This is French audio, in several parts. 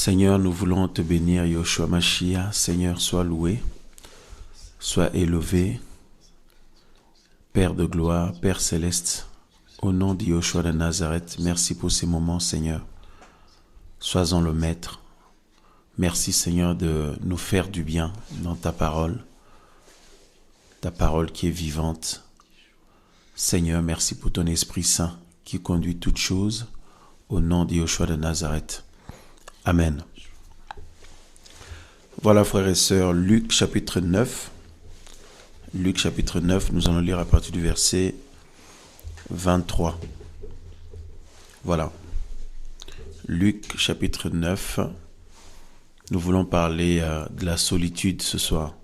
Seigneur, nous voulons te bénir, Yoshua Mashiach. Seigneur, sois loué, sois élevé, Père de gloire, Père céleste, au nom de Yoshua de Nazareth, merci pour ces moments, Seigneur. Sois-en le maître. Merci, Seigneur, de nous faire du bien dans ta parole qui est vivante. Seigneur, merci pour ton Esprit Saint qui conduit toutes choses, au nom de Yoshua de Nazareth. Amen. Voilà, frères et sœurs, Luc chapitre 9. Luc chapitre 9, nous allons lire à partir du verset 23. Voilà. Luc chapitre 9. Nous voulons parler de la solitude ce soir.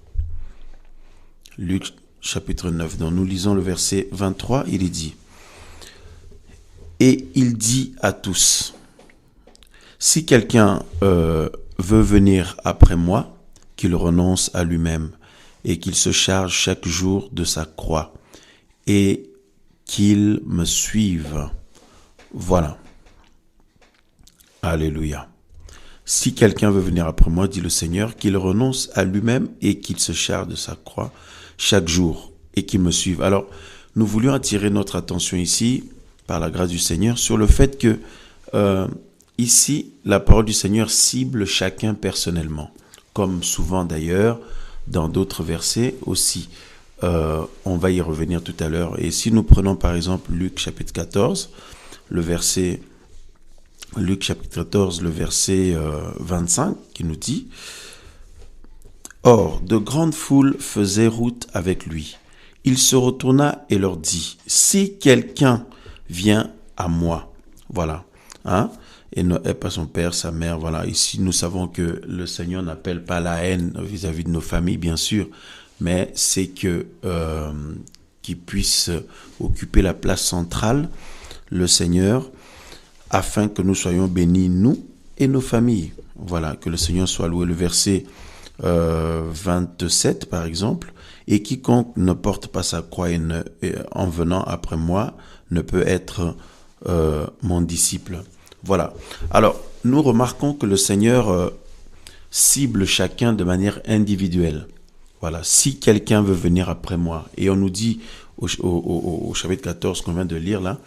Luc chapitre 9. Donc nous lisons le verset 23, il est dit. Et il dit à tous, si quelqu'un veut venir après moi, qu'il renonce à lui-même et qu'il se charge chaque jour de sa croix et qu'il me suive. Voilà. Alléluia. Si quelqu'un veut venir après moi, dit le Seigneur, qu'il renonce à lui-même et qu'il se charge de sa croix chaque jour et qu'il me suive. Alors, nous voulions attirer notre attention ici, par la grâce du Seigneur, sur le fait que ici, la parole du Seigneur cible chacun personnellement, comme souvent d'ailleurs dans d'autres versets aussi. On va y revenir tout à l'heure. Et si nous prenons par exemple Luc chapitre 14, le verset 25, qui nous dit « Or, de grandes foules faisaient route avec lui. Il se retourna et leur dit « Si quelqu'un vient à moi. » Voilà. Hein? Et ne hait pas son père, sa mère. Voilà. Ici, nous savons que le Seigneur n'appelle pas la haine vis-à-vis de nos familles, bien sûr, mais c'est que qu'il puisse occuper la place centrale, le Seigneur, afin que nous soyons bénis, nous et nos familles. Voilà, que le Seigneur soit loué. Le verset 27, par exemple, « Et quiconque ne porte pas sa croix en venant après moi ne peut être mon disciple. » Voilà. Alors, nous remarquons que le Seigneur cible chacun de manière individuelle. Voilà. Si quelqu'un veut venir après moi, et on nous dit au chapitre 14 qu'on vient de lire là,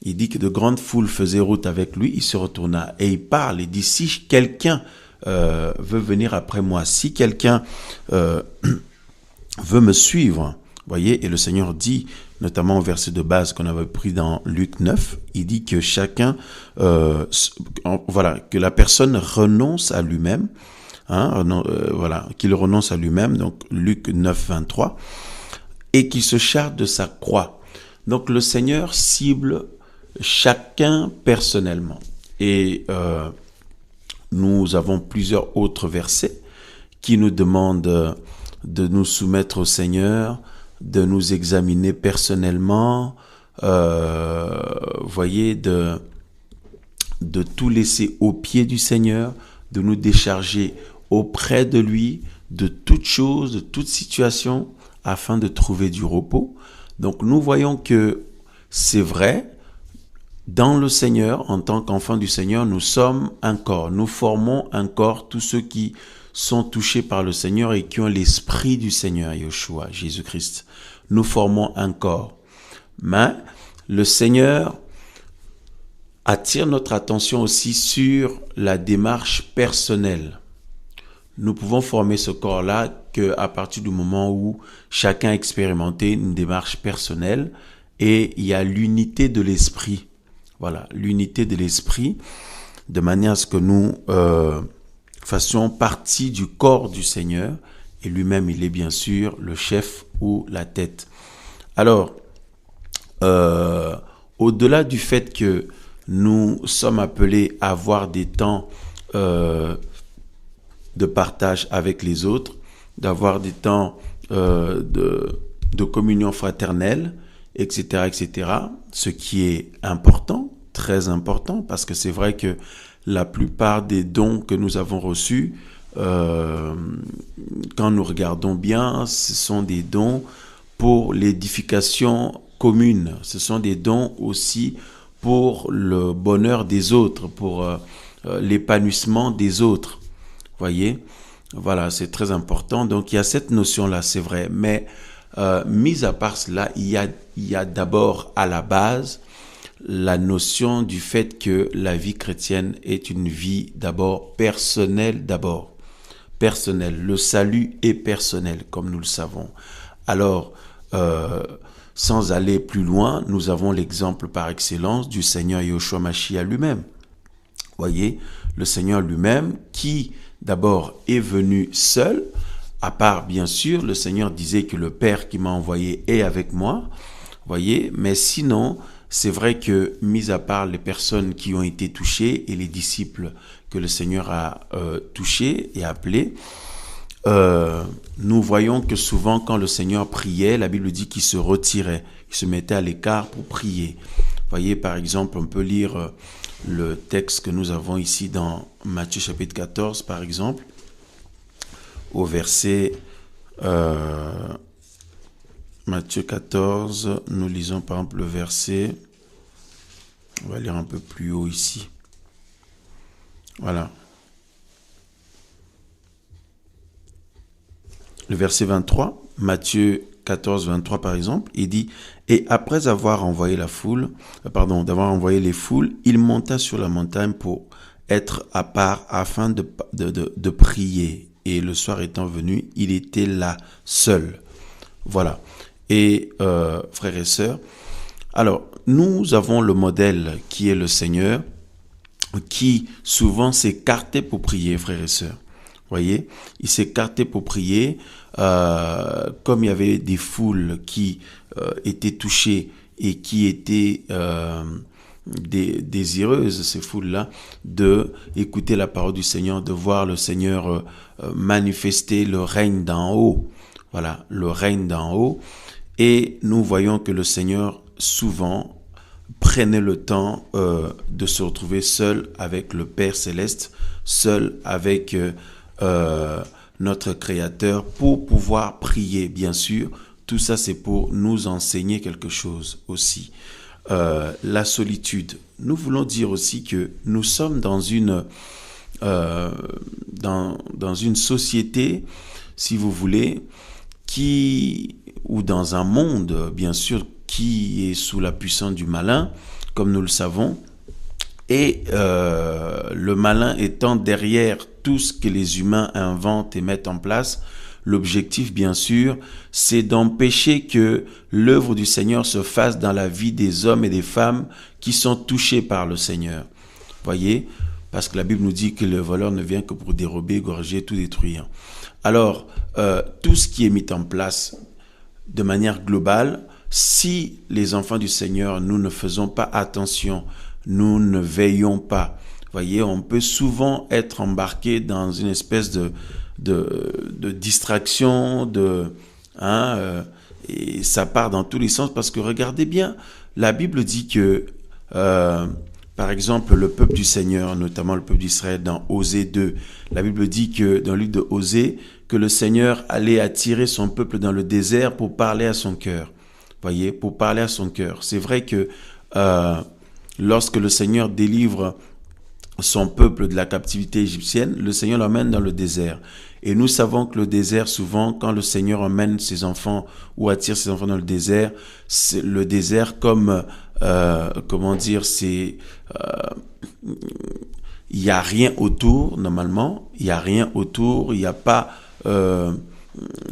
il dit que de grandes foules faisaient route avec lui, il se retourna et il parle, il dit si quelqu'un veut venir après moi, si quelqu'un veut me suivre, voyez, et le Seigneur dit, notamment au verset de base qu'on avait pris dans Luc 9, il dit que chacun, voilà, que la personne renonce à lui-même, hein, voilà, qu'il renonce à lui-même, donc Luc 9, 23, et qu'il se charge de sa croix. Donc le Seigneur cible chacun personnellement. Et nous avons plusieurs autres versets qui nous demandent de nous soumettre au Seigneur, de nous examiner personnellement, voyez, de tout laisser aux pieds du Seigneur, de nous décharger auprès de lui, de toute chose, de toute situation, afin de trouver du repos. Donc nous voyons que c'est vrai, dans le Seigneur, en tant qu'enfants du Seigneur, nous sommes un corps, nous formons un corps, tous ceux qui sont touchés par le Seigneur et qui ont l'esprit du Seigneur, Yeshua, Jésus-Christ. Nous formons un corps. Mais le Seigneur attire notre attention aussi sur la démarche personnelle. Nous pouvons former ce corps-là qu'à partir du moment où chacun a expérimenté une démarche personnelle et il y a l'unité de l'esprit. Voilà, l'unité de l'esprit, de manière à ce que nous fassions partie du corps du Seigneur, et lui-même, il est bien sûr le chef ou la tête. Alors, au-delà du fait que nous sommes appelés à avoir des temps de partage avec les autres, d'avoir des temps de communion fraternelle, etc., etc., ce qui est important, très important, parce que c'est vrai que la plupart des dons que nous avons reçus, quand nous regardons bien, ce sont des dons pour l'édification commune, ce sont des dons aussi pour le bonheur des autres, pour l'épanouissement des autres. Voyez, voilà, c'est très important. Donc il y a cette notion-là, c'est vrai. Mais mis à part cela, il y a d'abord à la base la notion du fait que la vie chrétienne est une vie d'abord personnelle, d'abord personnelle. Le salut est personnel, comme nous le savons. Alors, sans aller plus loin, nous avons l'exemple par excellence du Seigneur Yeshua Mashiach lui-même. Voyez, le Seigneur lui-même qui d'abord est venu seul, à part bien sûr, le Seigneur disait que le Père qui m'a envoyé est avec moi, voyez, mais sinon, c'est vrai que, mis à part les personnes qui ont été touchées et les disciples que le Seigneur a touchés et appelés, nous voyons que souvent quand le Seigneur priait, la Bible dit qu'il se retirait, il se mettait à l'écart pour prier. Voyez, par exemple, on peut lire le texte que nous avons ici dans Matthieu chapitre 14, par exemple, au verset Matthieu 14, nous lisons par exemple le verset, on va lire un peu plus haut ici. Voilà. Le verset 23, Matthieu 14, 23 par exemple, il dit « Et après avoir envoyé d'avoir envoyé les foules, il monta sur la montagne pour être à part afin de prier. Et le soir étant venu, il était là seul. » Voilà. Et frères et sœurs, alors nous avons le modèle qui est le Seigneur, qui souvent s'écartait pour prier, frères et sœurs. Voyez, il s'écartait pour prier, comme il y avait des foules qui étaient touchées et qui étaient désireuses, ces foules-là, de écouter la parole du Seigneur, de voir le Seigneur manifester le règne d'en haut. Voilà, le règne d'en haut. Et nous voyons que le Seigneur, souvent, prenait le temps de se retrouver seul avec le Père Céleste, seul avec notre Créateur, pour pouvoir prier, bien sûr. Tout ça, c'est pour nous enseigner quelque chose aussi. La solitude. Nous voulons dire aussi que nous sommes dans une société, si vous voulez, ou dans un monde, bien sûr, qui est sous la puissance du malin, comme nous le savons, et le malin étant derrière tout ce que les humains inventent et mettent en place. L'objectif, bien sûr, c'est d'empêcher que l'œuvre du Seigneur se fasse dans la vie des hommes et des femmes qui sont touchés par le Seigneur. Voyez, parce que la Bible nous dit que le voleur ne vient que pour dérober, égorger, tout détruire. Alors, tout ce qui est mis en place de manière globale, si les enfants du Seigneur, nous ne faisons pas attention, nous ne veillons pas, voyez, on peut souvent être embarqué dans une espèce de distraction, et ça part dans tous les sens, parce que regardez bien, la Bible dit que, par exemple, le peuple du Seigneur, notamment le peuple d'Israël, dans Osée 2, la Bible dit que, dans le livre de Osée, que le Seigneur allait attirer son peuple dans le désert pour parler à son cœur. Voyez, pour parler à son cœur. C'est vrai que lorsque le Seigneur délivre son peuple de la captivité égyptienne, le Seigneur l'emmène dans le désert. Et nous savons que le désert, souvent, quand le Seigneur emmène ses enfants ou attire ses enfants dans le désert, c'est le désert comme, comment dire, c'est... il n'y a rien autour, normalement. Il n'y a rien autour. Il n'y a pas,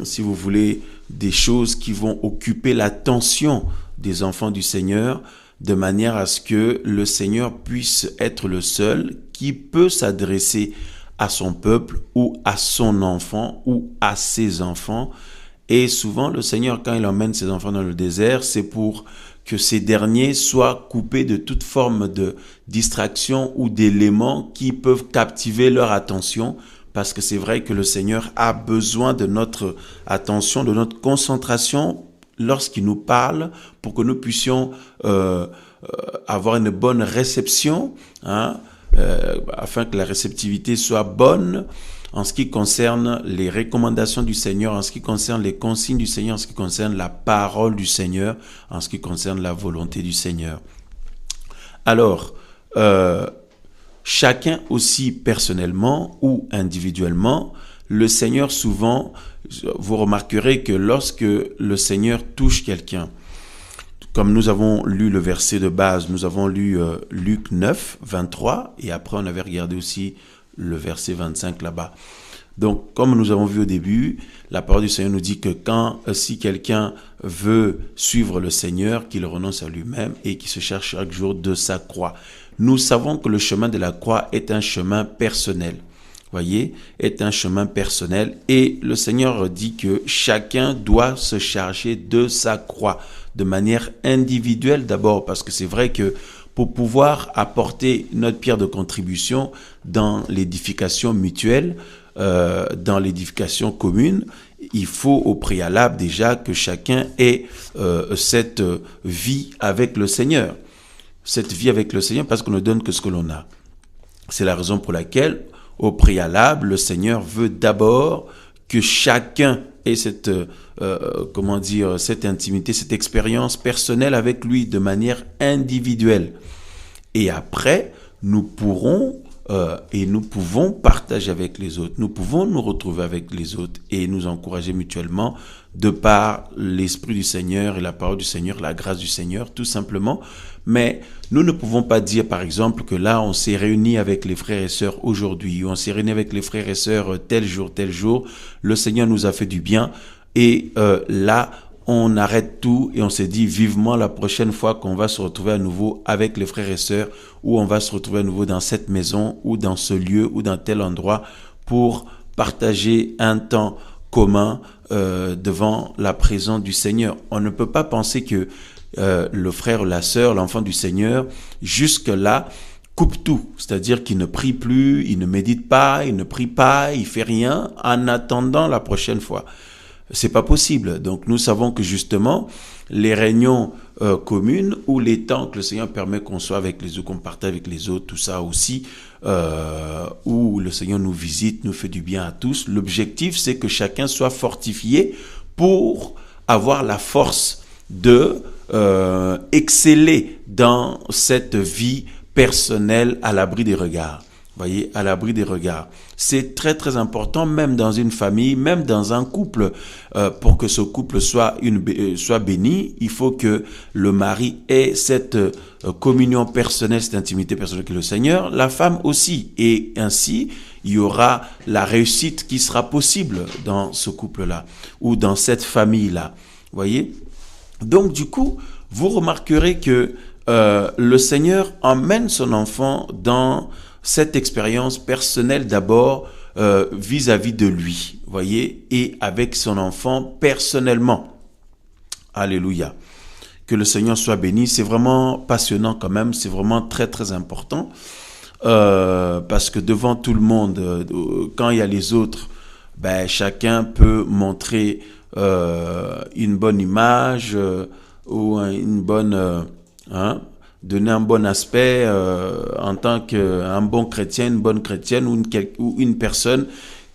si vous voulez, des choses qui vont occuper l'attention des enfants du Seigneur, de manière à ce que le Seigneur puisse être le seul qui peut s'adresser à son peuple ou à son enfant ou à ses enfants. Et souvent, le Seigneur, quand il emmène ses enfants dans le désert, c'est pour que ces derniers soient coupés de toute forme de distraction ou d'éléments qui peuvent captiver leur attention, parce que c'est vrai que le Seigneur a besoin de notre attention, de notre concentration lorsqu'il nous parle, pour que nous puissions avoir une bonne réception, afin que la réceptivité soit bonne en ce qui concerne les recommandations du Seigneur, en ce qui concerne les consignes du Seigneur, en ce qui concerne la parole du Seigneur, en ce qui concerne la volonté du Seigneur. Alors, chacun aussi personnellement ou individuellement, le Seigneur souvent, vous remarquerez que lorsque le Seigneur touche quelqu'un, comme nous avons lu le verset de base, nous avons lu Luc 9, 23, et après on avait regardé aussi le verset 25 là-bas. Donc, comme nous avons vu au début, la parole du Seigneur nous dit que si quelqu'un veut suivre le Seigneur, qu'il renonce à lui-même et qu'il se cherche chaque jour de sa croix. Nous savons que le chemin de la croix est un chemin personnel. Voyez, est un chemin personnel et le Seigneur dit que chacun doit se charger de sa croix de manière individuelle d'abord, parce que c'est vrai que pour pouvoir apporter notre pierre de contribution dans l'édification mutuelle, dans l'édification commune, il faut au préalable déjà que chacun ait cette vie avec le Seigneur. Cette vie avec le Seigneur parce qu'on ne donne que ce que l'on a. C'est la raison pour laquelle, au préalable, le Seigneur veut d'abord que chacun ait cette, cette intimité, cette expérience personnelle avec lui de manière individuelle. Et après, nous pourrons et nous pouvons partager avec les autres. Nous pouvons nous retrouver avec les autres et nous encourager mutuellement de par l'Esprit du Seigneur et la parole du Seigneur, la grâce du Seigneur, tout simplement. Mais nous ne pouvons pas dire, par exemple, que là, on s'est réunis avec les frères et sœurs aujourd'hui, ou on s'est réunis avec les frères et sœurs tel jour, le Seigneur nous a fait du bien, et là, on arrête tout et on se dit vivement la prochaine fois qu'on va se retrouver à nouveau avec les frères et sœurs, ou on va se retrouver à nouveau dans cette maison, ou dans ce lieu, ou dans tel endroit, pour partager un temps commun devant la présence du Seigneur. On ne peut pas penser que le frère, la sœur, l'enfant du Seigneur, jusque-là, coupe tout. C'est-à-dire qu'il ne prie plus, il ne médite pas, il ne prie pas, il fait rien en attendant la prochaine fois. C'est pas possible. Donc nous savons que justement, les réunions communes ou les temps que le Seigneur permet qu'on soit avec les autres, qu'on partage avec les autres, tout ça aussi, où le Seigneur nous visite, nous fait du bien à tous. L'objectif, c'est que chacun soit fortifié pour avoir la force de exceller dans cette vie personnelle à l'abri des regards. Voyez, à l'abri des regards. C'est très très important, même dans une famille, même dans un couple, pour que ce couple soit béni, il faut que le mari ait cette communion personnelle, cette intimité personnelle avec le Seigneur, la femme aussi, et ainsi il y aura la réussite qui sera possible dans ce couple-là ou dans cette famille-là. Voyez. Donc du coup, vous remarquerez que le Seigneur emmène son enfant dans cette expérience personnelle d'abord vis-à-vis de lui, voyez, et avec son enfant personnellement. Alléluia. Que le Seigneur soit béni. C'est vraiment passionnant quand même, c'est vraiment très très important parce que devant tout le monde, quand il y a les autres, ben, chacun peut montrer une bonne image ou une bonne... donner un bon aspect en tant qu'un bon chrétien, une bonne chrétienne ou une personne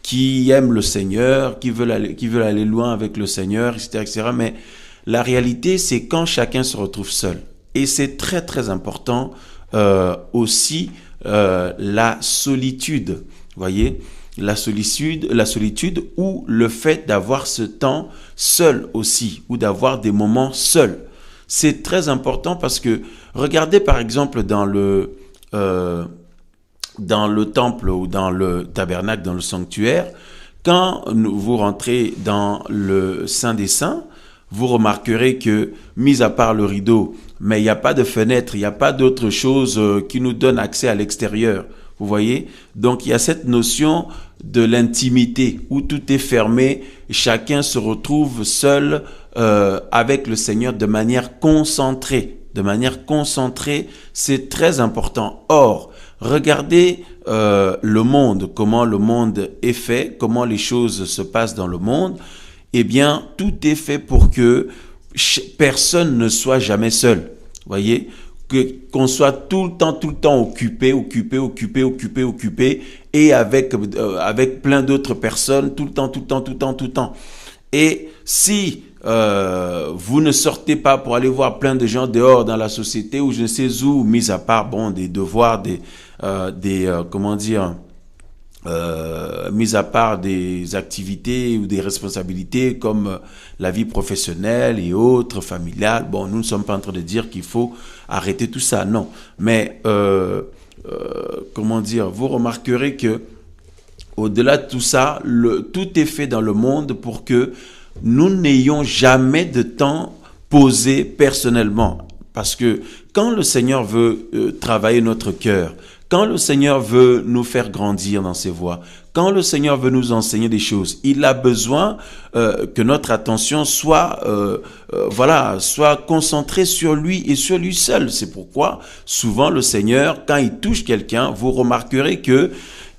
qui aime le Seigneur, qui veut aller loin avec le Seigneur, etc., etc. Mais la réalité, c'est quand chacun se retrouve seul. Et c'est très, très important aussi la solitude, voyez, la solitude ou le fait d'avoir ce temps seul aussi, ou d'avoir des moments seuls. C'est très important parce que regardez par exemple dans le temple ou dans le tabernacle, dans le sanctuaire, quand vous rentrez dans le Saint des Saints, vous remarquerez que, mis à part le rideau, mais il n'y a pas de fenêtre, il n'y a pas d'autre chose qui nous donne accès à l'extérieur. Vous voyez? Donc il y a cette notion de l'intimité où tout est fermé, chacun se retrouve seul avec le Seigneur de manière concentrée. De manière concentrée, c'est très important. Or, regardez le monde, comment le monde est fait, comment les choses se passent dans le monde. Eh bien, tout est fait pour que personne ne soit jamais seul. Voyez? Qu'on soit tout le temps occupé, et avec plein d'autres personnes, tout le temps. Et si vous ne sortez pas pour aller voir plein de gens dehors dans la société ou je ne sais où, mis à part des devoirs, comment dire, mis à part des activités ou des responsabilités comme la vie professionnelle et autres, familiales. Bon, nous ne sommes pas en train de dire qu'il faut arrêter tout ça, non. Mais, comment dire, vous remarquerez que au-delà de tout ça, tout est fait dans le monde pour que nous n'ayons jamais de temps posé personnellement. Parce que quand le Seigneur veut travailler notre cœur, quand le Seigneur veut nous faire grandir dans ses voies, quand le Seigneur veut nous enseigner des choses, il a besoin que notre attention soit concentrée sur lui et sur lui seul. C'est pourquoi souvent le Seigneur, quand il touche quelqu'un, vous remarquerez que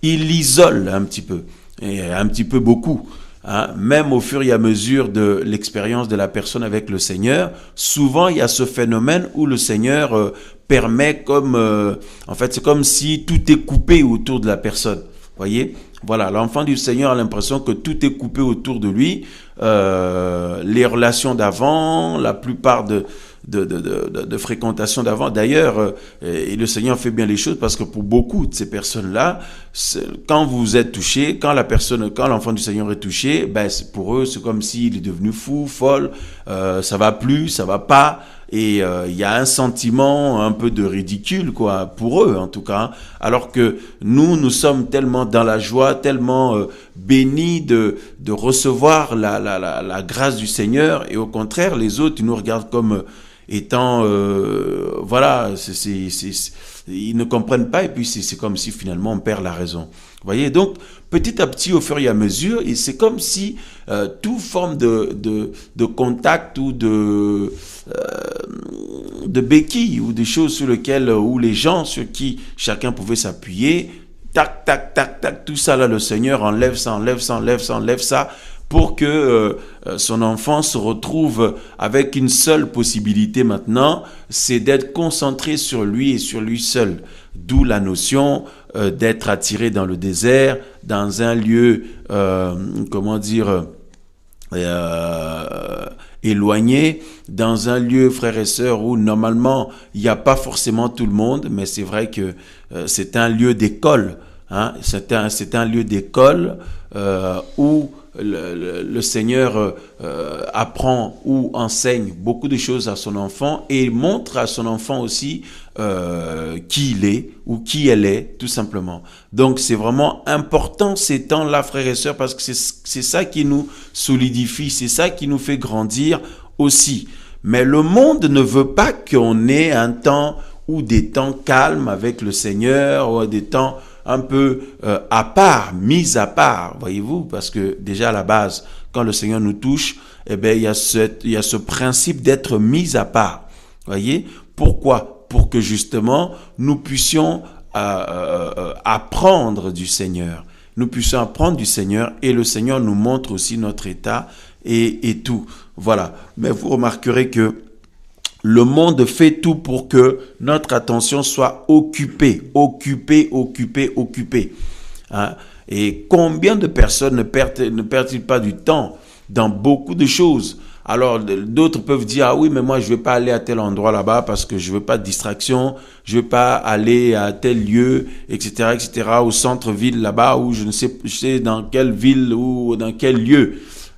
il l'isole un petit peu, et un petit peu beaucoup. Hein, même au fur et à mesure de l'expérience de la personne avec le Seigneur, souvent il y a ce phénomène où le Seigneur permet en fait c'est comme si tout est coupé autour de la personne. Voyez, voilà, l'enfant du Seigneur a l'impression que tout est coupé autour de lui. Les relations d'avant, la plupart de fréquentation d'avant. D'ailleurs, et le Seigneur fait bien les choses parce que pour beaucoup de ces personnes-là, quand vous êtes touché, quand l'enfant du Seigneur est touché, ben pour eux, c'est comme s'il est devenu fou, folle, ça va plus, ça va pas. Et il y a un sentiment un peu de ridicule, quoi, pour eux en tout cas. Alors que nous sommes tellement dans la joie, tellement bénis de recevoir la grâce du Seigneur. Et au contraire, les autres, ils nous regardent comme étant, ils ne comprennent pas. Et puis c'est comme si finalement on perd la raison. Vous voyez, donc petit à petit, au fur et à mesure, et c'est comme si toute forme de contact ou de béquilles ou des choses sur lesquelles, ou les gens sur qui chacun pouvait s'appuyer, tac, tac, tac, tac, tout ça là, le Seigneur enlève ça, pour que son enfant se retrouve avec une seule possibilité maintenant, c'est d'être concentré sur lui et sur lui seul. D'où la notion d'être attiré dans le désert, dans un lieu, éloigné, dans un lieu, frères et sœurs, où normalement il n'y a pas forcément tout le monde, mais c'est vrai que c'est un lieu d'école, hein, c'est un lieu d'école où le Seigneur apprend ou enseigne beaucoup de choses à son enfant et montre à son enfant aussi qui il est ou qui elle est, tout simplement. Donc c'est vraiment important ces temps-là, frères et sœurs, parce que c'est ça qui nous solidifie, c'est ça qui nous fait grandir aussi. Mais le monde ne veut pas qu'on ait un temps ou des temps calmes avec le Seigneur, ou des temps un peu à part, mis à part, voyez-vous, parce que déjà à la base, quand le Seigneur nous touche, eh ben il y a ce principe d'être mis à part. Voyez, pourquoi? Pour que justement nous puissions apprendre du Seigneur. Nous puissions apprendre du Seigneur et le Seigneur nous montre aussi notre état et tout. Voilà. Mais vous remarquerez que le monde fait tout pour que notre attention soit occupée. Hein? Et combien de personnes ne perdent-ils pas du temps dans beaucoup de choses? Alors, d'autres peuvent dire, ah oui, mais moi, je ne vais pas aller à tel endroit là-bas parce que je ne veux pas de distraction, je ne veux pas aller à tel lieu, etc., au centre-ville là-bas, où je sais dans quelle ville ou dans quel lieu.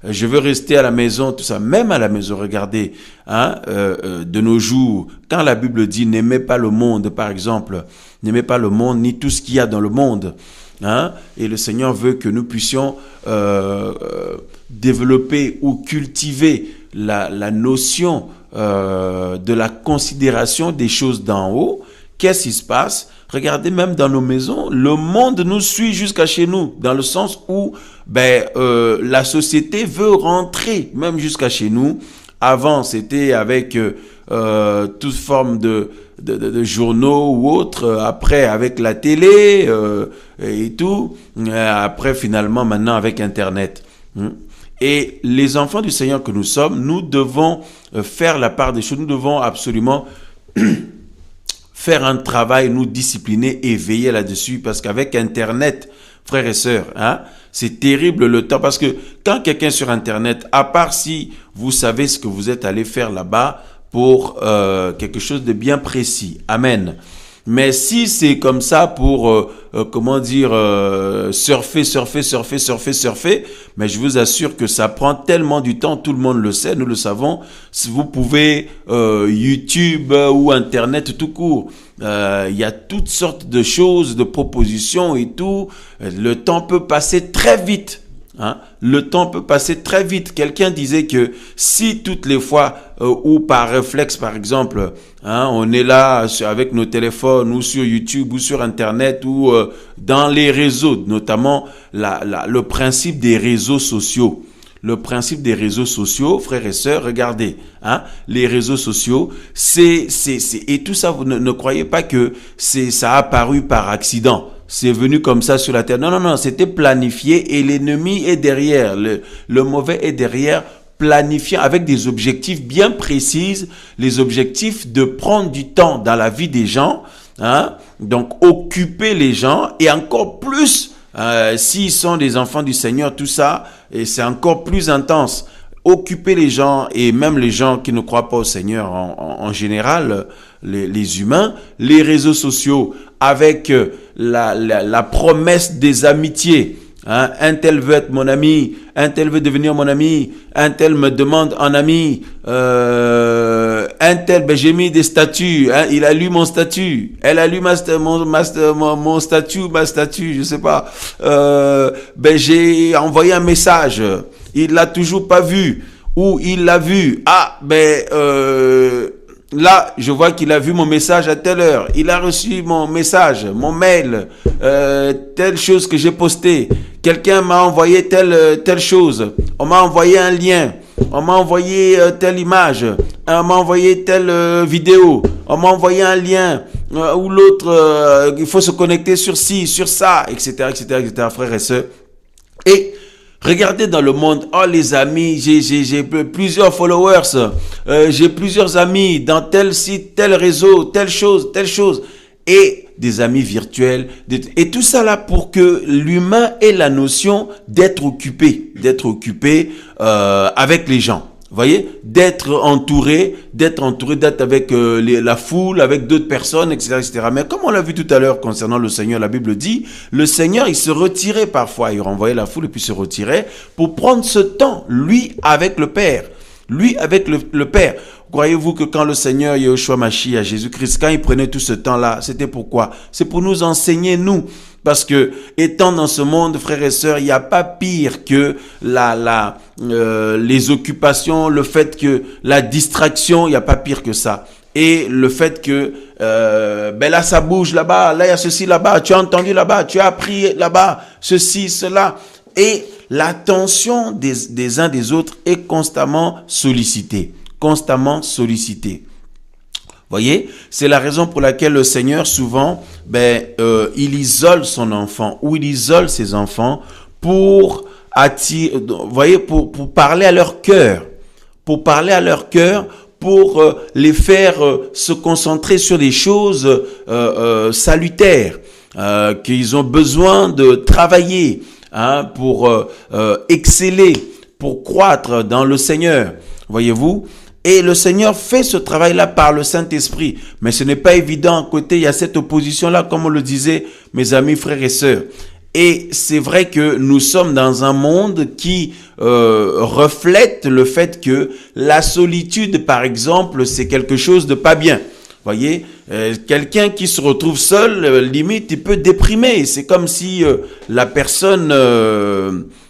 Je veux rester à la maison, tout ça. Même à la maison, regardez, hein, de nos jours, quand la Bible dit n'aimez pas le monde, par exemple, n'aimez pas le monde ni tout ce qu'il y a dans le monde, hein, et le Seigneur veut que nous puissions développer ou cultiver la notion de la considération des choses d'en haut. Qu'est-ce qui se passe? Regardez, même dans nos maisons, le monde nous suit jusqu'à chez nous, dans le sens où la société veut rentrer même jusqu'à chez nous. Avant, c'était avec toute forme de journaux ou autres, après avec la télé et tout, après finalement maintenant avec Internet. Et les enfants du Seigneur que nous sommes, nous devons faire la part des choses, nous devons absolument faire un travail, nous discipliner et veiller là-dessus, parce qu'avec Internet, frères et sœurs, hein, c'est terrible le temps, parce que quand quelqu'un sur Internet, à part si vous savez ce que vous êtes allé faire là-bas pour quelque chose de bien précis, amen, Mais si c'est comme ça pour, surfer, mais je vous assure que ça prend tellement du temps, tout le monde le sait, nous le savons. Si vous pouvez, YouTube ou Internet tout court, il y a toutes sortes de choses, de propositions et tout. Le temps peut passer très vite. Hein? Le temps peut passer très vite. Quelqu'un disait que si toutes les fois ou par réflexe, par exemple, hein, on est là avec nos téléphones ou sur YouTube ou sur Internet ou dans les réseaux, notamment le principe des réseaux sociaux. Le principe des réseaux sociaux, frères et sœurs, regardez, hein, les réseaux sociaux, et tout ça, vous ne croyez pas que ça a apparu par accident. C'est venu comme ça sur la terre. Non, c'était planifié et l'ennemi est derrière. Le mauvais est derrière, planifiant avec des objectifs bien précis, les objectifs de prendre du temps dans la vie des gens, hein, donc occuper les gens et encore plus, s'ils sont des enfants du Seigneur, tout ça, et c'est encore plus intense. Occuper les gens et même les gens qui ne croient pas au Seigneur en général, les humains, les réseaux sociaux avec la promesse des amitiés. Hein? Un tel veut être mon ami, un tel veut devenir mon ami, un tel me demande en ami, un tel, j'ai mis des statuts, hein? Il a lu mon statut, elle a lu mon statut, ma statut, je sais pas, j'ai envoyé un message, il l'a toujours pas vu, ou il l'a vu, là, je vois qu'il a vu mon message à telle heure. Il a reçu mon message, mon mail, telle chose que j'ai posté. Quelqu'un m'a envoyé telle chose. On m'a envoyé un lien. On m'a envoyé telle image. On m'a envoyé telle vidéo. On m'a envoyé un lien. Ou l'autre, il faut se connecter sur ci, sur ça, etc., frères et sœurs. Et regardez dans le monde, oh les amis, j'ai plusieurs followers, j'ai plusieurs amis dans tel site, tel réseau, telle chose, et des amis virtuels, et tout ça là pour que l'humain ait la notion d'être occupé avec les gens. Vous voyez, d'être entouré, d'être avec la foule, avec d'autres personnes, etc. Mais comme on l'a vu tout à l'heure concernant le Seigneur, la Bible dit, le Seigneur, il se retirait parfois, il renvoyait la foule et puis se retirait pour prendre ce temps, lui avec le Père. Lui avec le Père. Croyez-vous que quand le Seigneur Yeshua Mashiach, Jésus-Christ, quand il prenait tout ce temps-là, c'était pourquoi? C'est pour nous enseigner, nous. Parce que, étant dans ce monde, frères et sœurs, il n'y a pas pire que les occupations, le fait que la distraction, il n'y a pas pire que ça. Et le fait que, là, ça bouge là-bas, là, il y a ceci là-bas, tu as entendu là-bas, tu as appris là-bas, ceci, cela. Et l'attention des uns des autres est constamment sollicitée. Voyez, c'est la raison pour laquelle le Seigneur souvent, il isole son enfant ou il isole ses enfants pour attirer, voyez, pour parler à leur cœur, pour les faire se concentrer sur des choses salutaires, qu'ils ont besoin de travailler, hein, pour exceller, pour croître dans le Seigneur. Voyez-vous? Et le Seigneur fait ce travail-là par le Saint-Esprit. Mais ce n'est pas évident. À côté, il y a cette opposition-là, comme on le disait, mes amis, frères et sœurs. Et c'est vrai que nous sommes dans un monde qui reflète le fait que la solitude, par exemple, c'est quelque chose de pas bien. Voyez, quelqu'un qui se retrouve seul, limite, il peut déprimer. C'est comme si la personne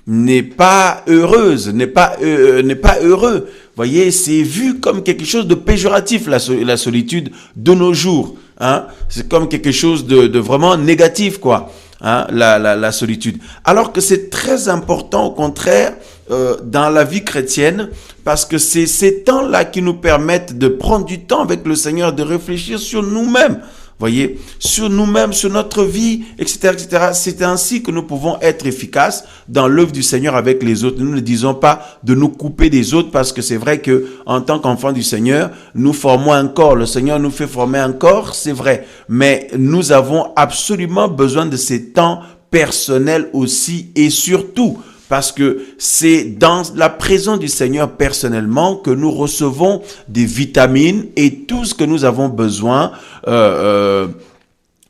n'est pas heureuse, n'est pas heureux. Voyez, c'est vu comme quelque chose de péjoratif, la solitude de nos jours. Hein? C'est comme quelque chose de vraiment négatif, quoi. Hein? La solitude. Alors que c'est très important, au contraire, dans la vie chrétienne, parce que c'est ces temps-là qui nous permettent de prendre du temps avec le Seigneur, de réfléchir sur nous-mêmes. Voyez, sur nous-mêmes, sur notre vie, etc., etc. C'est ainsi que nous pouvons être efficaces dans l'œuvre du Seigneur avec les autres. Nous ne disons pas de nous couper des autres parce que c'est vrai que en tant qu'enfants du Seigneur, nous formons un corps. Le Seigneur nous fait former un corps, c'est vrai. Mais nous avons absolument besoin de ces temps personnels aussi et surtout parce que c'est dans la présence du Seigneur personnellement que nous recevons des vitamines et tout ce que nous avons besoin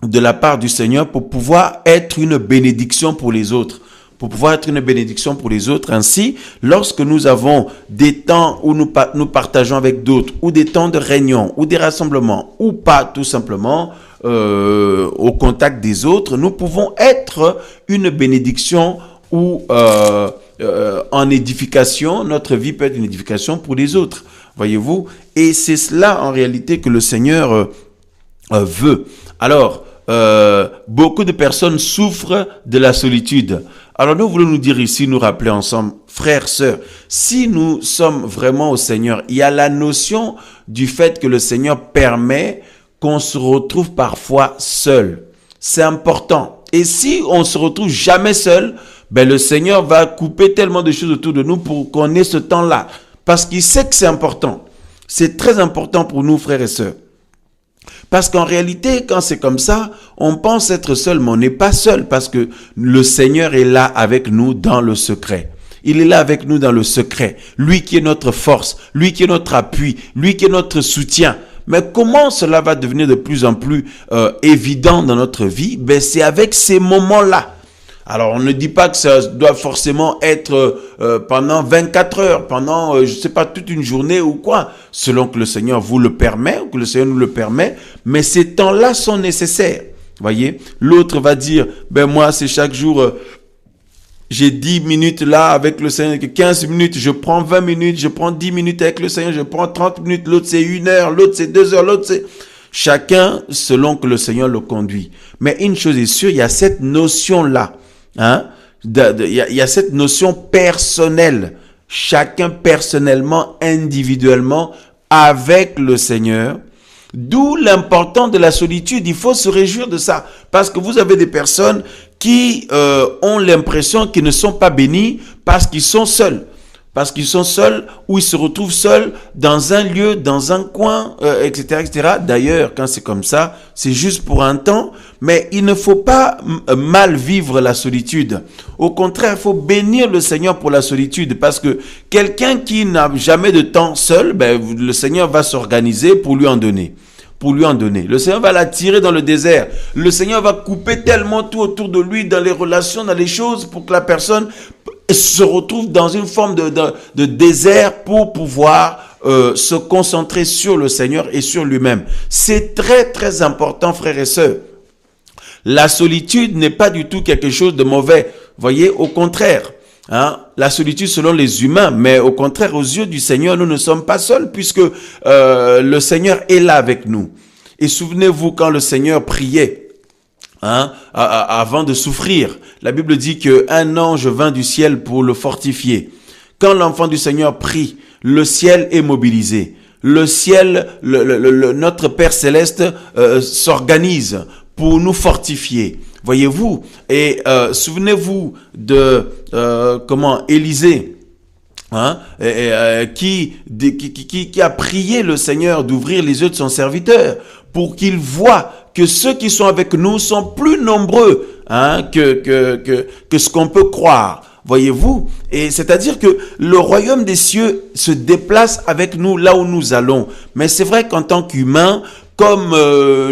de la part du Seigneur pour pouvoir être une bénédiction pour les autres. Pour pouvoir être une bénédiction pour les autres. Ainsi, lorsque nous avons des temps où nous partageons avec d'autres, ou des temps de réunion, ou des rassemblements, ou pas tout simplement au contact des autres, nous pouvons être une bénédiction ou en édification. Notre vie peut être une édification pour les autres. Voyez-vous? Et c'est cela en réalité que le Seigneur veut. Alors, beaucoup de personnes souffrent de la solitude. Alors nous voulons nous dire ici, nous rappeler ensemble, frères, sœurs, si nous sommes vraiment au Seigneur, il y a la notion du fait que le Seigneur permet qu'on se retrouve parfois seul. C'est important. Et si on se retrouve jamais seul, ben le Seigneur va couper tellement de choses autour de nous pour qu'on ait ce temps-là. Parce qu'il sait que c'est important. C'est très important pour nous, frères et sœurs. Parce qu'en réalité, quand c'est comme ça, on pense être seul, mais on n'est pas seul parce que le Seigneur est là avec nous dans le secret. Il est là avec nous dans le secret. Lui qui est notre force, lui qui est notre appui, lui qui est notre soutien. Mais comment cela va devenir de plus en plus évident dans notre vie? Ben, c'est avec ces moments-là. Alors, on ne dit pas que ça doit forcément être pendant 24 heures, pendant, je sais pas, toute une journée ou quoi, selon que le Seigneur vous le permet ou que le Seigneur nous le permet, mais ces temps-là sont nécessaires. Voyez, l'autre va dire, ben moi, c'est chaque jour, j'ai 10 minutes là avec le Seigneur, 15 minutes, je prends 20 minutes, je prends 10 minutes avec le Seigneur, je prends 30 minutes, l'autre c'est 1 heure, l'autre c'est 2 heures, l'autre c'est... Chacun selon que le Seigneur le conduit. Mais une chose est sûre, il y a cette notion-là. Hein? Il y a cette notion personnelle, chacun personnellement, individuellement, avec le Seigneur. D'où l'importance de la solitude. Il faut se réjouir de ça. Parce que vous avez des personnes qui ont l'impression qu'ils ne sont pas bénis parce qu'ils sont seuls. Parce qu'ils sont seuls ou ils se retrouvent seuls dans un lieu, dans un coin, etc., etc. D'ailleurs, quand c'est comme ça, c'est juste pour un temps. Mais il ne faut pas mal vivre la solitude. Au contraire, il faut bénir le Seigneur pour la solitude. Parce que quelqu'un qui n'a jamais de temps seul, ben, le Seigneur va s'organiser pour lui en donner. Le Seigneur va l'attirer dans le désert. Le Seigneur va couper tellement tout autour de lui, dans les relations, dans les choses, pour que la personne se retrouve dans une forme de désert pour pouvoir se concentrer sur le Seigneur et sur lui-même. C'est très, très important, frères et sœurs. La solitude n'est pas du tout quelque chose de mauvais. Voyez, au contraire. Hein, la solitude selon les humains, mais au contraire, aux yeux du Seigneur, nous ne sommes pas seuls puisque le Seigneur est là avec nous. Et souvenez-vous quand le Seigneur priait, hein, avant de souffrir, la Bible dit qu'un ange vint du ciel pour le fortifier. Quand l'enfant du Seigneur prie, le ciel est mobilisé. Le ciel, notre Père Céleste s'organise pour nous fortifier. Voyez-vous, et souvenez-vous de Élisée, hein, qui a prié le Seigneur d'ouvrir les yeux de son serviteur pour qu'il voie que ceux qui sont avec nous sont plus nombreux, hein, que ce qu'on peut croire. Voyez-vous, et c'est-à-dire que le royaume des cieux se déplace avec nous là où nous allons. Mais c'est vrai qu'en tant qu'humains, comme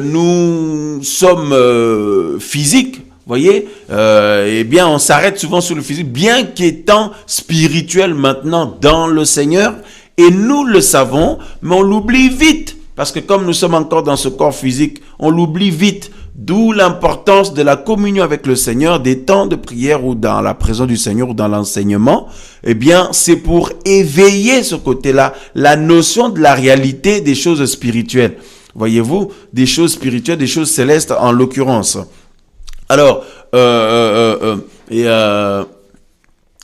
nous sommes physiques, voyez, eh bien, on s'arrête souvent sur le physique, bien qu'étant spirituel maintenant dans le Seigneur, et nous le savons, mais on l'oublie vite, parce que comme nous sommes encore dans ce corps physique, on l'oublie vite. D'où l'importance de la communion avec le Seigneur, des temps de prière ou dans la présence du Seigneur ou dans l'enseignement. Eh bien, c'est pour éveiller ce côté-là, la notion de la réalité des choses spirituelles. Voyez-vous, des choses spirituelles, des choses célestes en l'occurrence. Alors,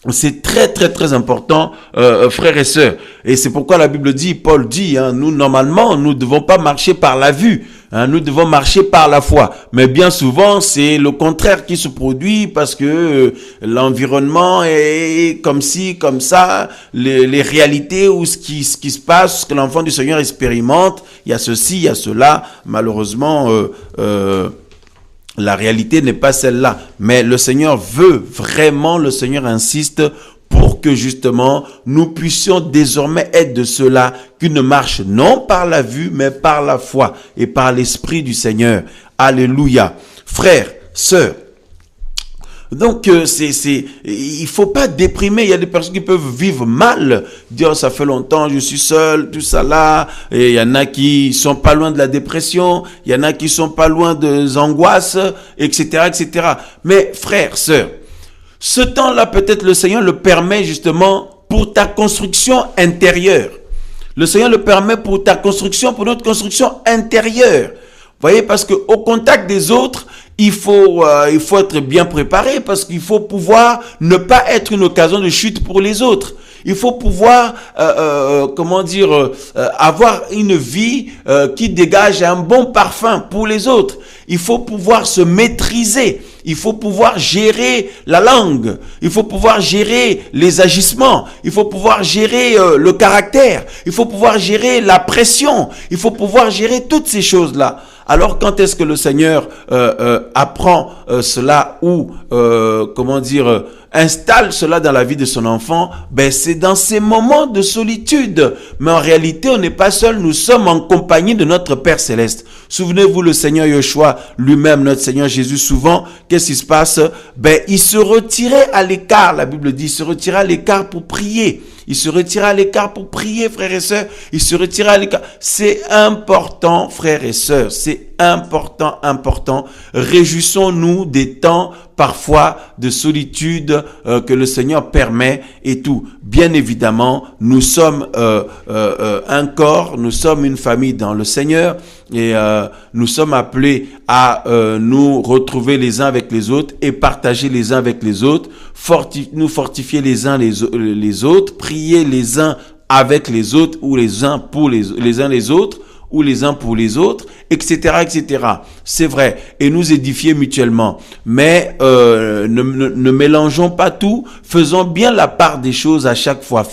c'est très, très, très important, frères et sœurs. Et c'est pourquoi la Bible dit, Paul dit, hein, nous, normalement, nous ne devons pas marcher par la vue. Hein, nous devons marcher par la foi. Mais bien souvent, c'est le contraire qui se produit parce que l'environnement est comme ci, comme ça. Les réalités ou ce qui se passe, ce que l'enfant du Seigneur expérimente, il y a ceci, il y a cela. Malheureusement, la réalité n'est pas celle-là. Mais le Seigneur veut vraiment, le Seigneur insiste pour que justement nous puissions désormais être de ceux-là qui ne marchent non par la vue mais par la foi et par l'Esprit du Seigneur. Alléluia. Frères, sœurs, donc il faut pas déprimer. Il y a des personnes qui peuvent vivre mal, dire ça fait longtemps je suis seul, tout ça là. Et il y en a qui sont pas loin de la dépression, il y en a qui sont pas loin des angoisses, etc., etc. Mais frères, sœurs, ce temps-là peut-être le Seigneur le permet justement pour ta construction intérieure. Le Seigneur le permet pour ta construction, pour notre construction intérieure. Vous voyez, parce que au contact des autres, il faut être bien préparé, parce qu'il faut pouvoir ne pas être une occasion de chute pour les autres. Il faut pouvoir, avoir une vie qui dégage un bon parfum pour les autres. Il faut pouvoir se maîtriser. Il faut pouvoir gérer la langue. Il faut pouvoir gérer les agissements. Il faut pouvoir gérer le caractère. Il faut pouvoir gérer la pression. Il faut pouvoir gérer toutes ces choses-là. Alors quand est-ce que le Seigneur apprend cela ou installe cela dans la vie de son enfant? Ben c'est dans ces moments de solitude. Mais en réalité, on n'est pas seul, nous sommes en compagnie de notre Père Céleste. Souvenez-vous, le Seigneur Yeshua lui-même, notre Seigneur Jésus, souvent, qu'est-ce qui se passe? Ben il se retirait à l'écart, la Bible dit, il se retirait à l'écart pour prier. Il se retire à l'écart pour prier, frères et sœurs. Il se retire à l'écart. C'est important, frères et sœurs. C'est important. Réjouissons-nous des temps, parfois, de solitude que le Seigneur permet et tout. Bien évidemment, nous sommes un corps, nous sommes une famille dans le Seigneur et nous sommes appelés à nous retrouver les uns avec les autres et partager les uns avec les autres, nous fortifier les uns les autres, prier les uns avec les autres ou les uns pour les uns les autres ou les uns pour les autres, etc., etc. C'est vrai. Et nous édifier mutuellement. Mais ne mélangeons pas tout. Faisons bien la part des choses à chaque fois.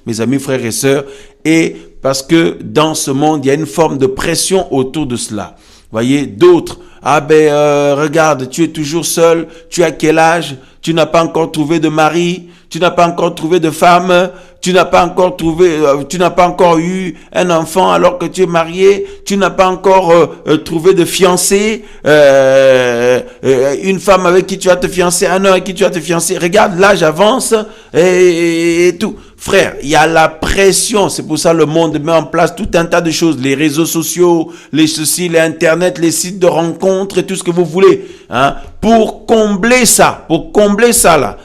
Mes amis, frères et sœurs. Et parce que dans ce monde, il y a une forme de pression autour de cela. Voyez, d'autres. Regarde, tu es toujours seul. Tu as quel âge? Tu n'as pas encore trouvé de mari. Tu n'as pas encore trouvé de femme, tu n'as pas encore eu un enfant alors que tu es marié, tu n'as pas encore trouvé de fiancé, une femme avec qui tu vas te fiancer, un homme avec qui tu vas te fiancer. Regarde, l'âge avance et tout. Frère, il y a la pression, c'est pour ça le monde met en place tout un tas de choses, les réseaux sociaux, les internet, les sites de rencontres et tout ce que vous voulez, hein, pour combler ça là.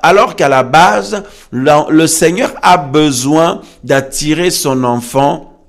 Alors qu'à la base, le Seigneur a besoin d'attirer son enfant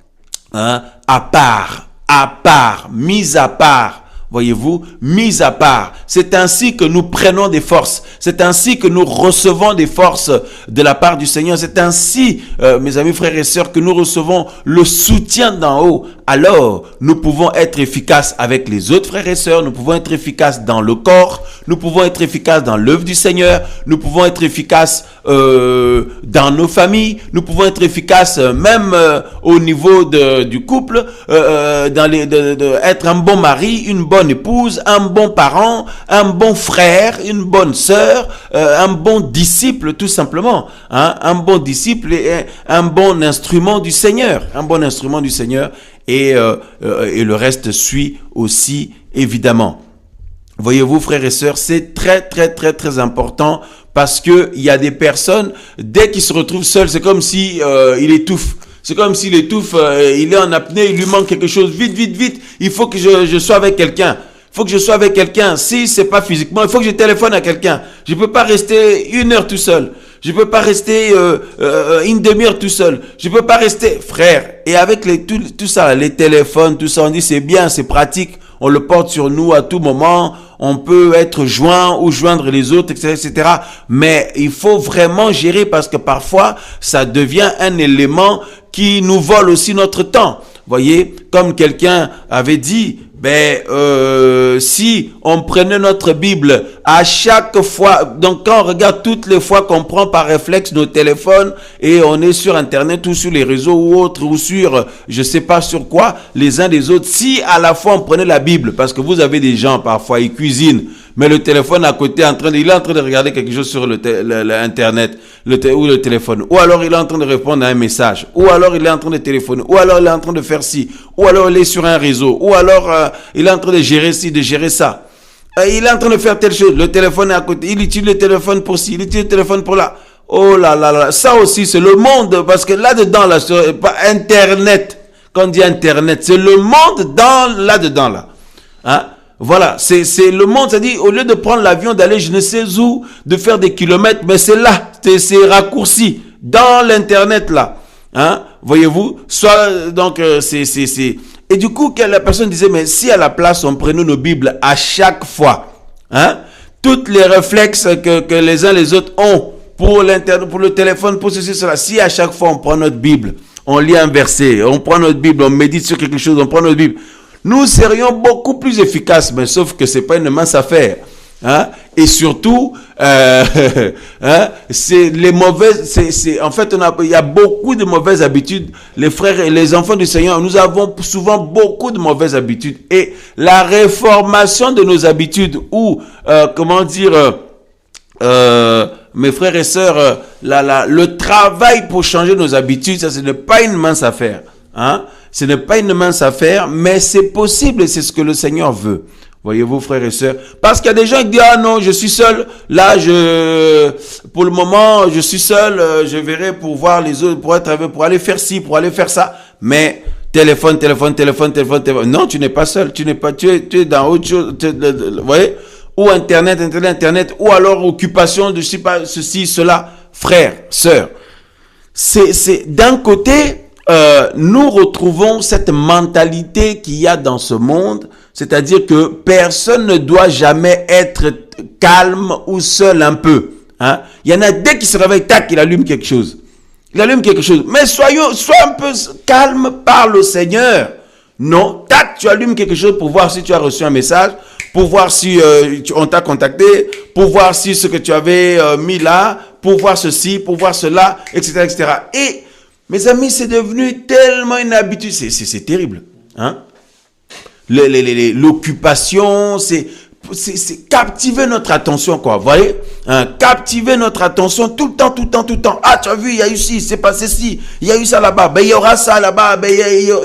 à part, mis à part. Voyez-vous, mis à part. C'est ainsi que nous prenons des forces. C'est ainsi que nous recevons des forces de la part du Seigneur. C'est ainsi, mes amis, frères et sœurs, que nous recevons le soutien d'en haut. Alors, nous pouvons être efficaces avec les autres frères et sœurs. Nous pouvons être efficaces dans le corps. Nous pouvons être efficaces dans l'œuvre du Seigneur. Nous pouvons être efficaces dans nos familles. Nous pouvons être efficaces même au niveau du couple, être un bon mari, une bonne épouse, un bon parent, un bon frère, une bonne sœur, un bon disciple tout simplement, hein? Un bon disciple et un bon instrument du Seigneur, et le reste suit aussi évidemment. Voyez-vous, frères et sœurs, c'est très important parce que il y a des personnes, dès qu'ils se retrouvent seuls, c'est comme si il étouffe. C'est comme s'il étouffe, il est en apnée, il lui manque quelque chose. Vite. Il faut que je sois avec quelqu'un. Si c'est pas physiquement, il faut que je téléphone à quelqu'un. Je peux pas rester 1 heure tout seul. Je peux pas rester une demi-heure tout seul. Je peux pas rester, frère. Et avec tout ça, les téléphones, tout ça, on dit c'est bien, c'est pratique. On le porte sur nous à tout moment. On peut être joint ou joindre les autres, etc. Mais il faut vraiment gérer parce que parfois, ça devient un élément qui nous vole aussi notre temps. Voyez, comme quelqu'un avait dit, si on prenait notre Bible à chaque fois, donc quand on regarde toutes les fois qu'on prend par réflexe nos téléphones et on est sur Internet ou sur les réseaux ou autres ou sur, je sais pas sur quoi, les uns des autres, si à la fois on prenait la Bible, parce que vous avez des gens parfois, ils cuisinent, Mais le téléphone à côté, il est en train de regarder quelque chose sur Internet, ou le téléphone. Ou alors il est en train de répondre à un message. Ou alors il est en train de téléphoner. Ou alors il est en train de faire ci. Ou alors il est sur un réseau. Ou alors il est en train de gérer ci, de gérer ça. Il est en train de faire telle chose. Le téléphone est à côté. Il utilise le téléphone pour ci, il utilise le téléphone pour là. Oh là là là. Ça aussi, c'est le monde. Parce que là-dedans, là, c'est pas Internet. Quand on dit Internet, c'est le monde là-dedans, là. Hein? Voilà, c'est le monde, c'est-à-dire, au lieu de prendre l'avion, d'aller je ne sais où, de faire des kilomètres, mais c'est là, c'est raccourci, dans l'Internet, là. Hein? Voyez-vous? Soit, donc, Et du coup, la personne disait, mais si à la place, on prenait nos Bibles à chaque fois, hein? Toutes les réflexes que les uns les autres ont pour le téléphone, pour ceci, cela, si à chaque fois on prend notre Bible, on lit un verset, on prend notre Bible, on médite sur quelque chose, on prend notre Bible, nous serions beaucoup plus efficaces, mais sauf que c'est pas une mince affaire. Hein? Et surtout, hein, c'est les mauvaises, en fait, il y a beaucoup de mauvaises habitudes. Les frères et les enfants du Seigneur, nous avons souvent beaucoup de mauvaises habitudes. Et la réformation de nos habitudes, ou, mes frères et sœurs, le travail pour changer nos habitudes, ça, ce n'est pas une mince affaire. Hein? Ce n'est pas une mince affaire, mais c'est possible et c'est ce que le Seigneur veut. Voyez-vous, frères et sœurs. Parce qu'il y a des gens qui disent, ah non, je suis seul. Là, pour le moment, je suis seul. Je verrai pour voir les autres, pour aller faire ci, pour aller faire ça. Mais, téléphone. Non, tu n'es pas seul. Tu es dans autre chose. Vous voyez? Ou Internet. Ou alors occupation de, je sais pas, ceci, cela. Frères, sœurs. C'est d'un côté, nous retrouvons cette mentalité qu'il y a dans ce monde, c'est-à-dire que personne ne doit jamais être calme ou seul un peu. Hein? Il y en a dès qu'il se réveille, tac, il allume quelque chose. Mais sois un peu calme, parle au Seigneur. Non, tac, tu allumes quelque chose pour voir si tu as reçu un message, pour voir si on t'a contacté, pour voir si ce que tu avais mis là, pour voir ceci, pour voir cela, etc., etc. Et mes amis, c'est devenu tellement une habitude. C'est terrible. Hein? L'occupation, c'est captiver notre attention, quoi. Vous voyez? Hein? Captiver notre attention tout le temps. Ah, tu as vu, il y a eu ci, c'est passé ci. Il y a eu ça là-bas. Ben, il y aura ça là-bas. Ben,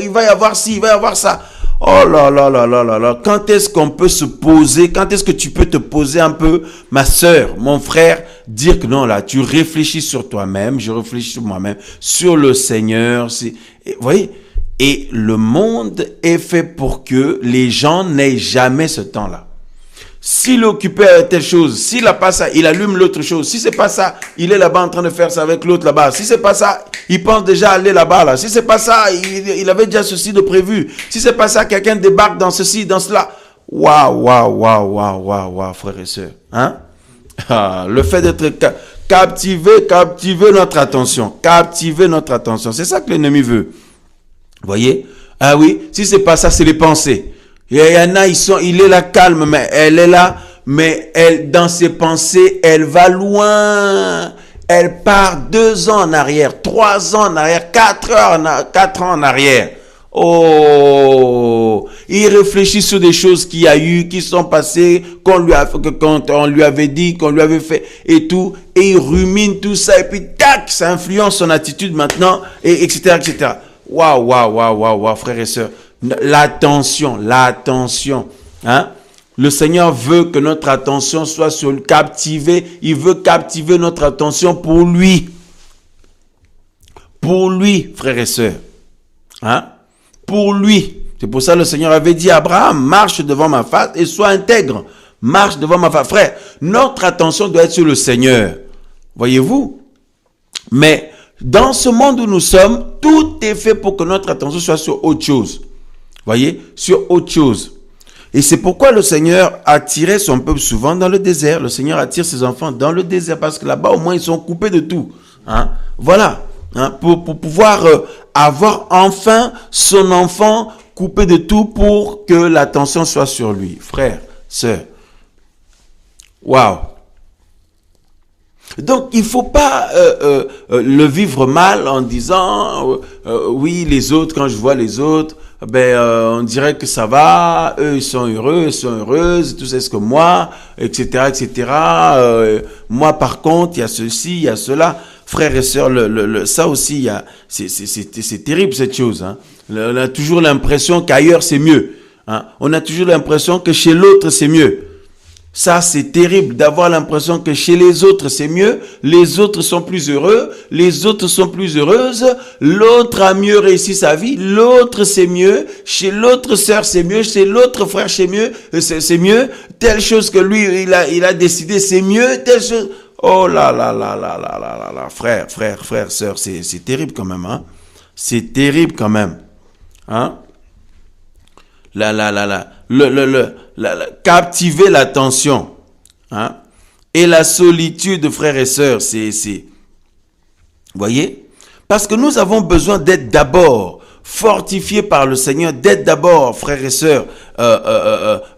il va y avoir ci, il va y avoir ça. Oh là là là là là là. Quand est-ce qu'on peut se poser? Quand est-ce que tu peux te poser un peu, ma sœur, mon frère, dire que non, là, tu réfléchis sur toi-même, je réfléchis sur moi-même, sur le Seigneur. Vous voyez? Et le monde est fait pour que les gens n'aient jamais ce temps-là. S'il est occupé à telle chose, s'il n'a pas ça, il allume l'autre chose. Si c'est pas ça, il est là-bas en train de faire ça avec l'autre là-bas. Si c'est pas ça, il pense déjà aller là-bas là. Si c'est pas ça, il avait déjà ceci de prévu. Si c'est pas ça, quelqu'un débarque dans ceci, dans cela. Waouh, frères et sœurs. Hein? Ah, le fait d'être captiver notre attention. Captiver notre attention. C'est ça que l'ennemi veut. Vous voyez? Ah oui, si c'est pas ça, c'est les pensées. Il y en a, il est là calme, mais elle est là, mais dans ses pensées, elle va loin. Elle part 2 ans en arrière, 3 ans en arrière, 4 ans en arrière. Oh, il réfléchit sur des choses qu'il y a eu, qui sont passées, quand on lui avait dit, qu'on lui avait fait et tout, et il rumine tout ça, et puis tac, ça influence son attitude maintenant, et etc., etc. Waouh, frères et sœurs. L'attention, hein? Le Seigneur veut que notre attention soit captivée. Il veut captiver notre attention pour lui. Pour lui, frères et sœurs. Hein? Pour lui. C'est pour ça que le Seigneur avait dit à Abraham, marche devant ma face et sois intègre. Marche devant ma face. Frère, notre attention doit être sur le Seigneur. Voyez-vous? Mais dans ce monde où nous sommes, tout est fait pour que notre attention soit sur autre chose. Voyez, sur autre chose. Et c'est pourquoi le Seigneur attirait son peuple souvent dans le désert. Le Seigneur attire ses enfants dans le désert parce que là-bas, au moins, ils sont coupés de tout. Hein? Voilà. Hein? Pour pouvoir avoir enfin son enfant coupé de tout pour que l'attention soit sur lui. Frère, sœur. Waouh. Donc, il ne faut pas le vivre mal en disant oui, les autres, quand je vois les autres, on dirait que ça va, eux ils sont heureux, ils sont heureuses, tout ça, ce que moi, etc., etc. Moi par contre, il y a ceci, il y a cela. Frères et sœurs, ça aussi, c'est terrible cette chose. Hein. On a toujours l'impression qu'ailleurs c'est mieux. Hein. On a toujours l'impression que chez l'autre c'est mieux. Ça, c'est terrible d'avoir l'impression que chez les autres, c'est mieux. Les autres sont plus heureux. Les autres sont plus heureuses. L'autre a mieux réussi sa vie. L'autre, c'est mieux. Chez l'autre sœur, c'est mieux. Chez l'autre frère, c'est mieux. C'est mieux. Telle chose que lui, il a décidé, c'est mieux. Telle chose. Oh là là là là là là là. Frère, sœur, c'est terrible quand même, hein. C'est terrible quand même. Hein? Captiver l'attention, hein, et la solitude, frères et sœurs, vous voyez, parce que nous avons besoin d'être d'abord fortifiés par le Seigneur, d'être d'abord, frères et sœurs,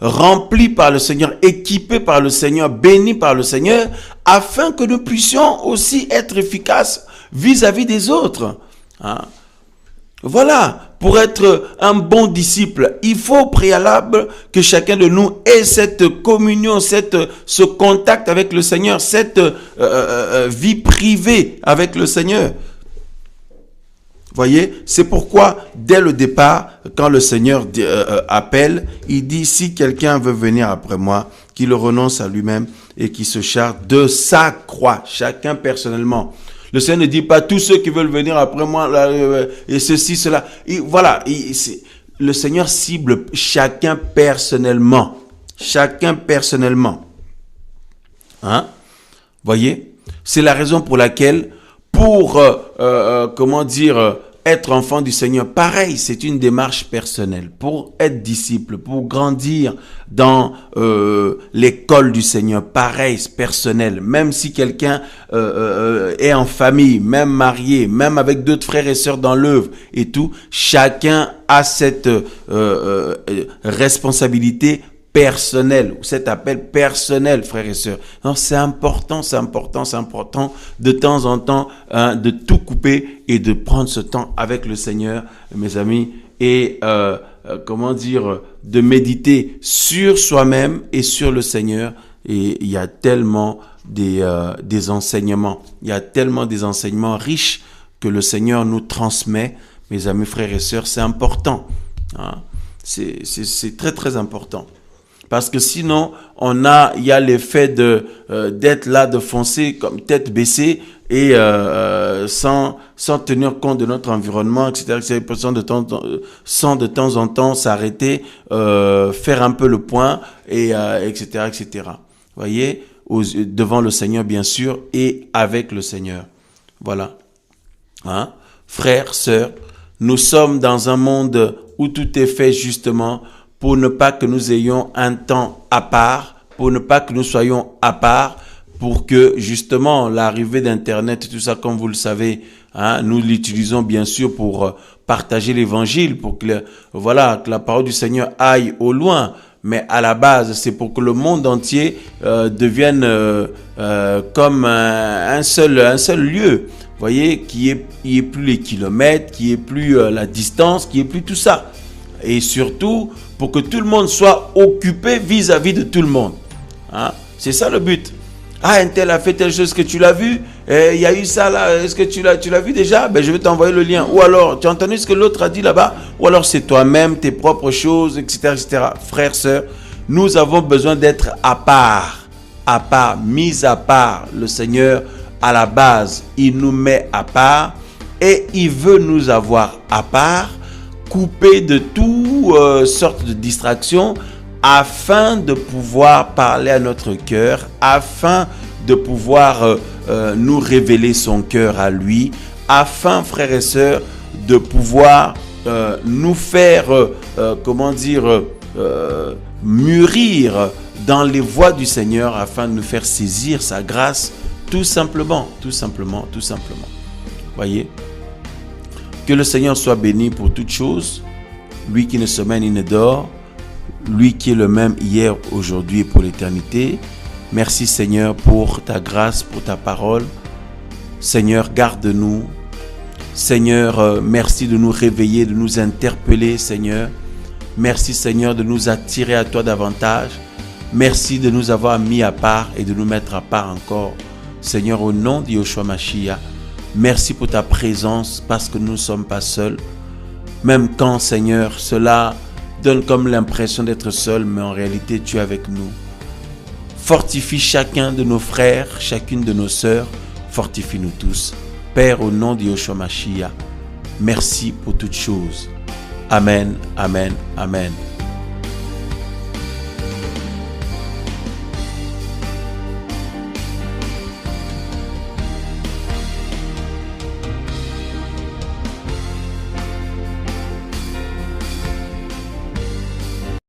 remplis par le Seigneur, équipés par le Seigneur, bénis par le Seigneur, afin que nous puissions aussi être efficaces vis-à-vis des autres, hein. Voilà, pour être un bon disciple, il faut au préalable que chacun de nous ait cette communion, ce contact avec le Seigneur, cette vie privée avec le Seigneur. Voyez, c'est pourquoi dès le départ, quand le Seigneur appelle, il dit, si quelqu'un veut venir après moi, qu'il renonce à lui-même et qu'il se charge de sa croix, chacun personnellement. Le Seigneur ne dit pas tous ceux qui veulent venir après moi, et ceci, cela. Voilà, le Seigneur cible chacun personnellement. Chacun personnellement. Hein? Voyez? C'est la raison pour laquelle, pour, être enfant du Seigneur, pareil, c'est une démarche personnelle. Pour être disciple, pour grandir dans l'école du Seigneur, pareil, c'est personnel. Même si quelqu'un est en famille, même marié, même avec d'autres frères et sœurs dans l'œuvre et tout, chacun a cette responsabilité personnel, ou cet appel personnel, frères et sœurs. Non, c'est important de temps en temps, hein, de tout couper et de prendre ce temps avec le Seigneur, mes amis, et de méditer sur soi-même et sur le Seigneur. Et il y a tellement des enseignements, il y a tellement des enseignements riches que le Seigneur nous transmet, mes amis, frères et sœurs. C'est important, hein. C'est très très important. Parce que sinon, il y a l'effet d'être là, de foncer comme tête baissée et sans tenir compte de notre environnement, etc. Sans de temps en temps s'arrêter, faire un peu le point, et etc., etc. Voyez, devant le Seigneur bien sûr et avec le Seigneur. Voilà. Hein? Frères, sœurs, nous sommes dans un monde où tout est fait justement pour ne pas que nous ayons un temps à part, pour ne pas que nous soyons à part, pour que justement l'arrivée d'Internet, tout ça, comme vous le savez, hein, nous l'utilisons bien sûr pour partager l'évangile, pour que la parole du Seigneur aille au loin. Mais à la base, c'est pour que le monde entier devienne comme un seul lieu. Vous voyez, qui est plus les kilomètres, qui est plus la distance, qui est plus tout ça. Et surtout, pour que tout le monde soit occupé vis-à-vis de tout le monde. Hein? C'est ça le but. Ah, un tel a fait telle chose, que tu l'as vu. Il y a eu ça là, est-ce que tu l'as vu déjà? Ben, je vais t'envoyer le lien. Ou alors, tu as entendu ce que l'autre a dit là-bas? Ou alors c'est toi-même, tes propres choses, etc., etc. Frères, sœurs, nous avons besoin d'être à part, mis à part. Le Seigneur, à la base, il nous met à part et il veut nous avoir à part, coupé de toutes sortes de distractions, afin de pouvoir parler à notre cœur, afin de pouvoir nous révéler son cœur à lui, afin, frères et sœurs, de pouvoir nous faire, mûrir dans les voies du Seigneur, afin de nous faire saisir sa grâce, tout simplement. Voyez? Que le Seigneur soit béni pour toutes choses, lui qui ne se mène ni ne dort, lui qui est le même hier, aujourd'hui et pour l'éternité. Merci Seigneur pour ta grâce, pour ta parole. Seigneur, garde-nous, Seigneur, merci de nous réveiller, de nous interpeller, Seigneur. Merci, Seigneur, de nous attirer à toi davantage. Merci de nous avoir mis à part et de nous mettre à part encore. Seigneur, au nom de Yeshua Mashiach, merci pour ta présence parce que nous ne sommes pas seuls. Même quand, Seigneur, cela donne comme l'impression d'être seul, mais en réalité, tu es avec nous. Fortifie chacun de nos frères, chacune de nos sœurs. Fortifie-nous tous. Père, au nom de Yeshua Mashiach, merci pour toutes choses. Amen, amen, amen.